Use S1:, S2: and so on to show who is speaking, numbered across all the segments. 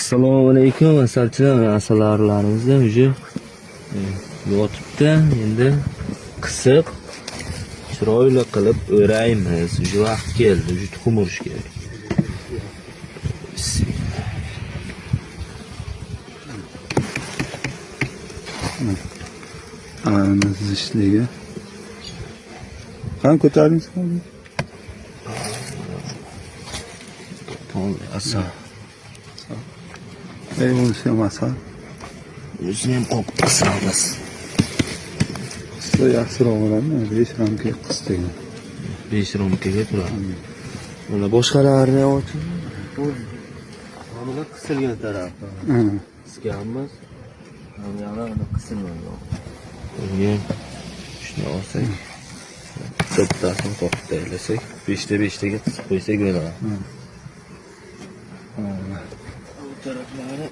S1: Assalomu alaykum, asalchilar, asalarilarimizni уже yotibdi. Endi qisiq, chiroyli qilib o'raymiz. Уже vaqt keldi, уже tuxum urish kerak.
S2: Ana zishligi. Qani ko'taringiz qoldi?
S1: Asa.
S2: Ey bo'lsa ham asal.
S1: O'zini ham qop qisamiz.
S2: Qisda yaxshiroq bo'ladimi? 5 ramka qis degan.
S1: 5 romkaga turadi. Mana boshqalarini ochib. Bular qisilgan taraf. Qisganmiz. Yana qisilmagan. Bunga shuni olsak, to'ptasini qo'yib tayyorlasak, 5 ta 5 taga qisib qo'ysak bo'ladi. Bu taraflari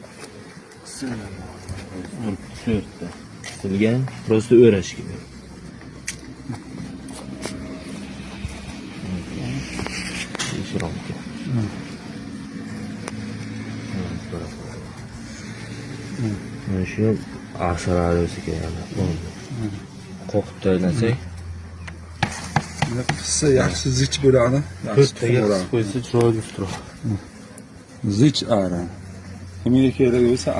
S1: qisilmagan. 4 ta. Qisilgan, просто o'rash kerak. Mana shu asarlar o'zi keladi. Qo'qib tayyorlasak,
S2: Qissa yaxshi zich bo'ladi.
S1: to'rt taga qisib qo'ysa chiroyli turadi.
S2: Zich ara. Kimga kerak bo'lsa